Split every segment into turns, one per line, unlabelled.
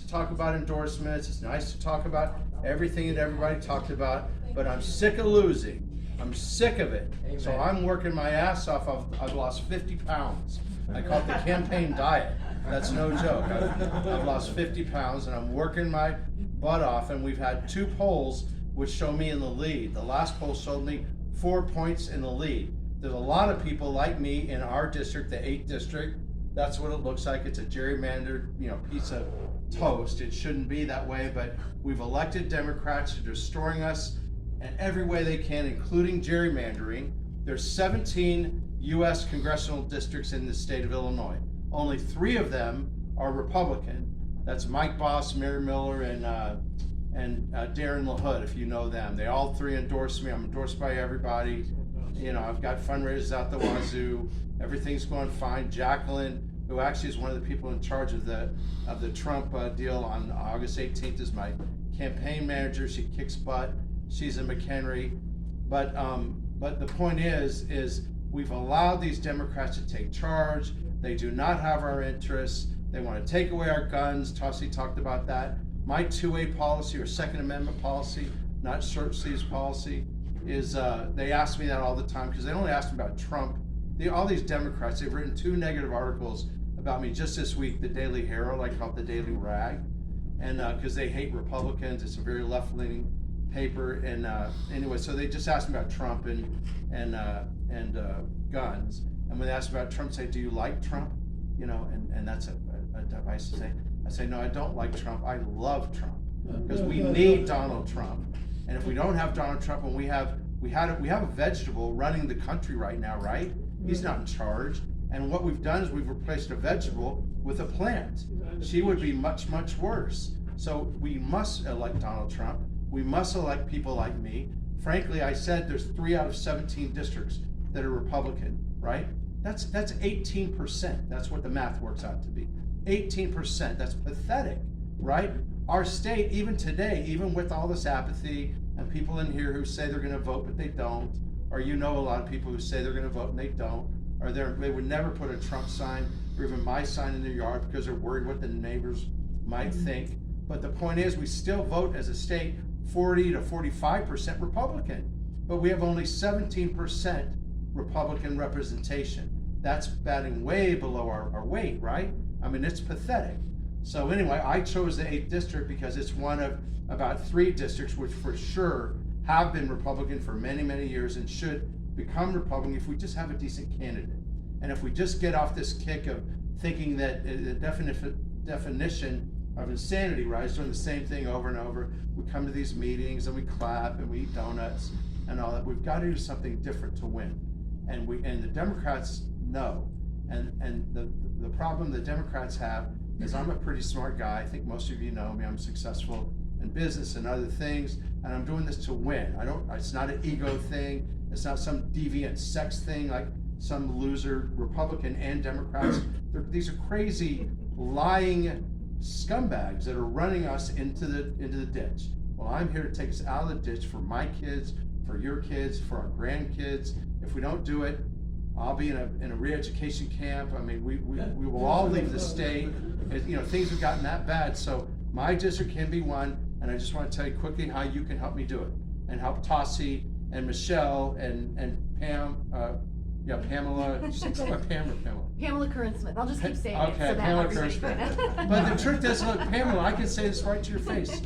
to talk about endorsements. It's nice to talk about everything that everybody talked about, but I'm sick of losing. I'm sick of it.
Amen.
So I'm working my ass off. I've lost 50 pounds. I call it the campaign diet. That's no joke. I've lost 50 pounds and I'm working my butt off, and we've had 2 polls which show me in the lead. The last poll showed me 4 points in the lead. There's a lot of people like me in our district, the 8th district. That's what it looks like. It's a gerrymandered, piece of toast. It shouldn't be that way, but we've elected Democrats who are destroying us in every way they can, including gerrymandering. There's 17 U.S. congressional districts in the state of Illinois. Only 3 of them are Republican. That's Mike Boss, Mary Miller, and Darren LaHood, if you know them. They all 3 endorse me. I'm endorsed by everybody. I've got fundraisers out the wazoo. Everything's going fine. Jacqueline, who actually is one of the people in charge of the Trump deal on August 18th, is my campaign manager. She kicks butt. She's in McHenry. But the point is we've allowed these Democrats to take charge. They do not have our interests. They want to take away our guns. Tossie talked about that. My 2A policy, or Second Amendment policy, not short sleeves policy, is they ask me that all the time, because they only ask me about Trump. All these Democrats, they've written 2 negative articles about me just this week. The Daily Herald, I call it the Daily Rag, and because they hate Republicans. It's a very left-leaning paper, and anyway, so they just asked me about Trump and guns. And when they ask about Trump, say, do you like Trump? And that's a device to say. I say, no, I don't like Trump. I love Trump, because we need Donald Trump. And if we don't have Donald Trump, and we have a vegetable running the country right now, right? He's not in charge. And what we've done is we've replaced a vegetable with a plant. She would be much, much worse. So we must elect Donald Trump. We must elect people like me. Frankly, I said there's 3 out of 17 districts that are Republican, right? That's 18%. That's what the math works out to be. 18%. That's pathetic, right? Our state, even today, even with all this apathy and people in here who say they're going to vote but they don't, or a lot of people who say they're going to vote and they don't, or they would never put a Trump sign or even my sign in their yard because they're worried what the neighbors might think. But the point is, we still vote as a state 40 to 45% Republican, but we have only 17% Republican representation. That's batting way below our weight, right? I mean, it's pathetic. So anyway, I chose the 8th district because it's one of about 3 districts which for sure have been Republican for many, many years and should become Republican if we just have a decent candidate. And if we just get off this kick of thinking that the definition of insanity, right, is doing the same thing over and over. We come to these meetings and we clap and we eat donuts and all that. We've got to do something different to win. And the Democrats know. And the problem the Democrats have is I'm a pretty smart guy. I think most of you know me. I'm successful in business and other things, and I'm doing this to win. It's not an ego thing. It's not some deviant sex thing like some loser Republican and Democrats. These are crazy, lying scumbags that are running us into the ditch. Well, I'm here to take us out of the ditch for my kids, for your kids, for our grandkids. If we don't do it, I'll be in a re-education camp. I mean, we will all leave the state. Things have gotten that bad. So my district can be won, and I just want to tell you quickly how you can help me do it, and help Tossie and Michelle and Pam. Pamela.
Pamela Curran-Smith. I'll just keep saying it.
Okay,
So
Pamela Curran-Smith. But the truth is, look, Pamela, I can say this right to your face.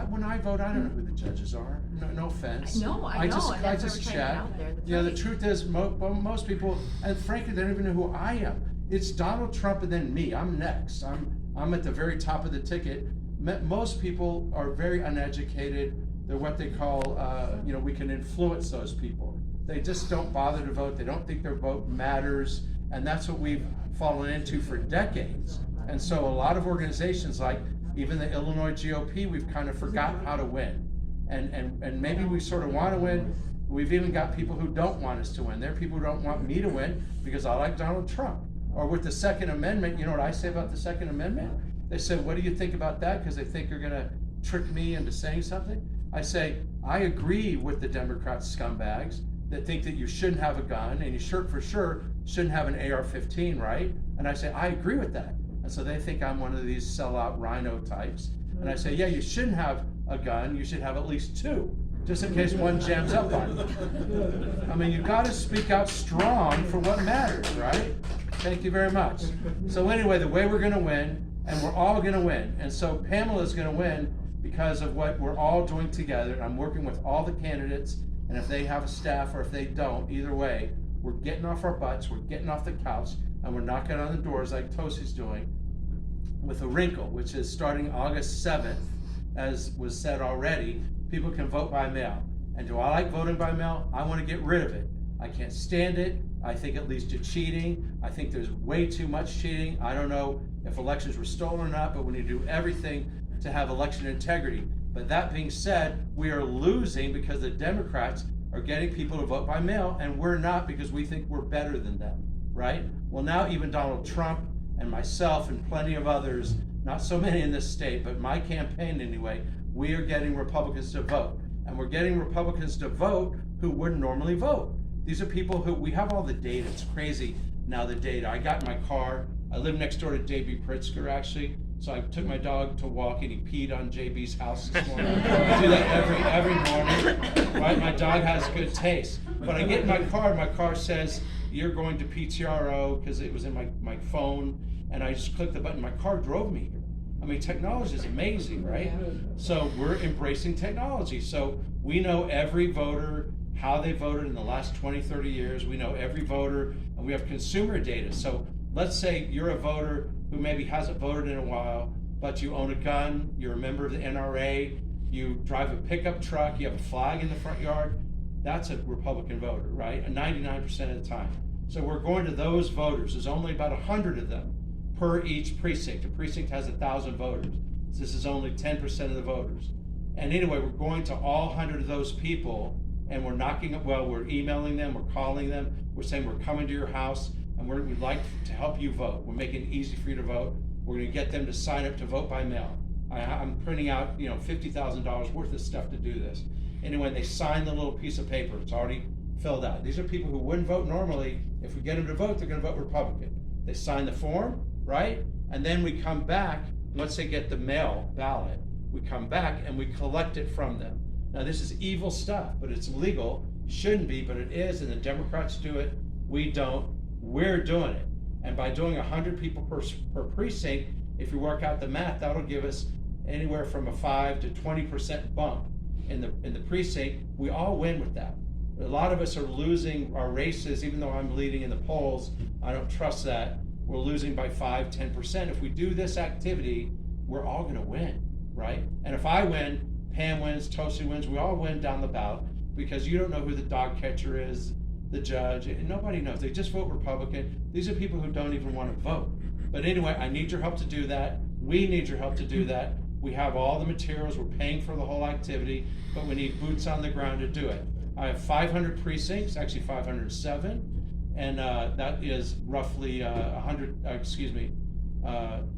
When I vote, I don't know who the judges are. No offense.
No, I know.
I just chat. The truth is, most people, and frankly, they don't even know who I am. It's Donald Trump and then me. I'm next. I'm at the very top of the ticket. Most people are very uneducated. They're what they call, we can influence those people. They just don't bother to vote. They don't think their vote matters. And that's what we've fallen into for decades. And so a lot of organizations, like even the Illinois GOP, we've kind of forgotten how to win. And maybe we sort of want to win. We've even got people who don't want us to win. There are people who don't want me to win because I like Donald Trump. Or with the Second Amendment, you know what I say about the Second Amendment? They say, what do you think about that? Because they think you're going to trick me into saying something. I say, I agree with the Democrat scumbags that think that you shouldn't have a gun and you for sure shouldn't have an AR-15, right? And I say, I agree with that. And so they think I'm one of these sellout rhino types. And I say, yeah, you shouldn't have a gun, you should have at least two, just in case one jams up on you. I mean, you gotta speak out strong for what matters, right? Thank you very much. So anyway, the way we're gonna win, and we're all gonna win, and so Pamela's gonna win because of what we're all doing together. I'm working with all the candidates, and if they have a staff or if they don't, either way, we're getting off our butts, we're getting off the couch, and we're knocking on the doors like Tosi's doing, with a wrinkle, which is starting August 7th, as was said already, people can vote by mail. And do I like voting by mail? I want to get rid of it. I can't stand it. I think it leads to cheating. I think there's way too much cheating. I don't know if elections were stolen or not, but we need to do everything to have election integrity. But that being said, we are losing because the Democrats are getting people to vote by mail, and we're not, because we think we're better than them, right? Well, now even Donald Trump and myself and plenty of others, not so many in this state, but my campaign anyway, we are getting Republicans to vote. And we're getting Republicans to vote who wouldn't normally vote. These are people who, we have all the data, it's crazy now, the data. I got in my car, I live next door to JB Pritzker actually, so I took my dog to walk and he peed on JB's house this morning. I do that every morning, right? My dog has good taste. But I get in my car says, you're going to PTRO, because it was in my phone, and I just clicked the button, my car drove me here. I mean, technology is amazing, right? So we're embracing technology. So we know every voter, how they voted in the last 20, 30 years. We know every voter, and we have consumer data. So let's say you're a voter who maybe hasn't voted in a while, but you own a gun, you're a member of the NRA, you drive a pickup truck, you have a flag in the front yard, that's a Republican voter, right? 99% of the time. So we're going to those voters. There's only about 100 of them per each precinct. A precinct has 1,000 voters. So this is only 10% of the voters. And anyway, we're going to all 100 of those people, and we're we're emailing them, we're calling them, we're saying we're coming to your house, and we'd like to help you vote. We're making it easy for you to vote. We're gonna get them to sign up to vote by mail. I'm printing out, $50,000 worth of stuff to do this. Anyway, they sign the little piece of paper, it's already filled out. These are people who wouldn't vote normally. If we get them to vote, they're gonna vote Republican. They sign the form, right? And then we come back, once they get the mail ballot, we come back and we collect it from them. Now this is evil stuff, but it's illegal. Shouldn't be, but it is, and the Democrats do it. We don't. We're doing it. And by doing 100 people per precinct, if you work out the math, that'll give us anywhere from a 5 to 20% bump in the precinct. We all win with that. A lot of us are losing our races, even though I'm leading in the polls. I don't trust that. We're losing by 5, 10%. If we do this activity, we're all gonna win, right? And if I win, Pam wins, Tosi wins, we all win down the ballot, because you don't know who the dog catcher is, the judge, and nobody knows. They just vote Republican. These are people who don't even want to vote. But anyway, I need your help to do that. We need your help to do that. We have all the materials, we're paying for the whole activity, but we need boots on the ground to do it. I have 500 precincts, actually 507, and that is roughly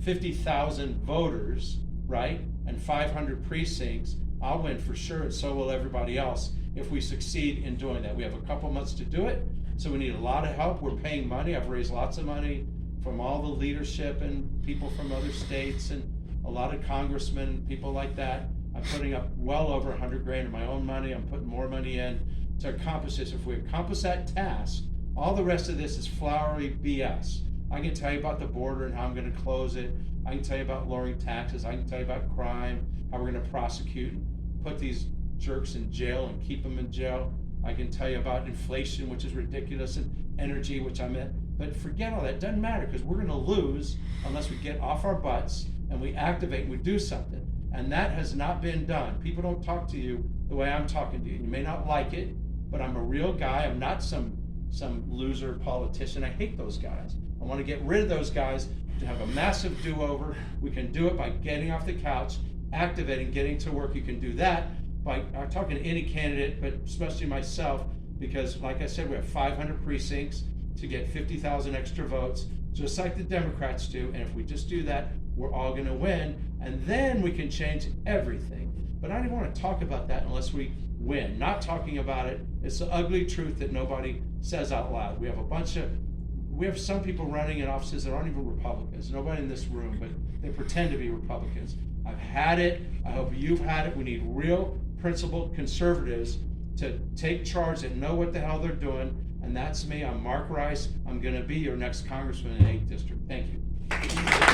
50,000 voters, right? And 500 precincts. I'll win for sure, and so will everybody else if we succeed in doing that. We have a couple months to do it, so we need a lot of help. We're paying money. I've raised lots of money from all the leadership and people from other states and a lot of congressmen, people like that. I'm putting up well over 100 grand of my own money. I'm putting more money in to accomplish this. If we accomplish that task, all the rest of this is flowery BS. I can tell you about the border and how I'm going to close it. I can tell you about lowering taxes. I can tell you about crime, how we're going to prosecute and put these jerks in jail and keep them in jail. I can tell you about inflation, which is ridiculous, and energy, which I'm in. But forget all that. It doesn't matter, because we're going to lose unless we get off our butts and we activate and we do something. And that has not been done. People don't talk to you the way I'm talking to you. You may not like it, but I'm a real guy. I'm not some loser politician. I hate those guys. I want to get rid of those guys to have a massive do-over. We can do it by getting off the couch, activating, getting to work. You can do that by talking to any candidate, but especially myself, because like I said, we have 500 precincts to get 50,000 extra votes, just like the Democrats do. And if we just do that, we're all gonna win, and then we can change everything. But I don't want to talk about that unless we win. Not talking about it, it's the ugly truth that nobody says out loud. We have a bunch of We have some people running in offices that aren't even Republicans. Nobody in this room, but they pretend to be Republicans. I've had it. I hope you've had it. We need real principled conservatives to take charge and know what the hell they're doing. And that's me. I'm Mark Rice. I'm going to be your next congressman in 8th District. Thank you.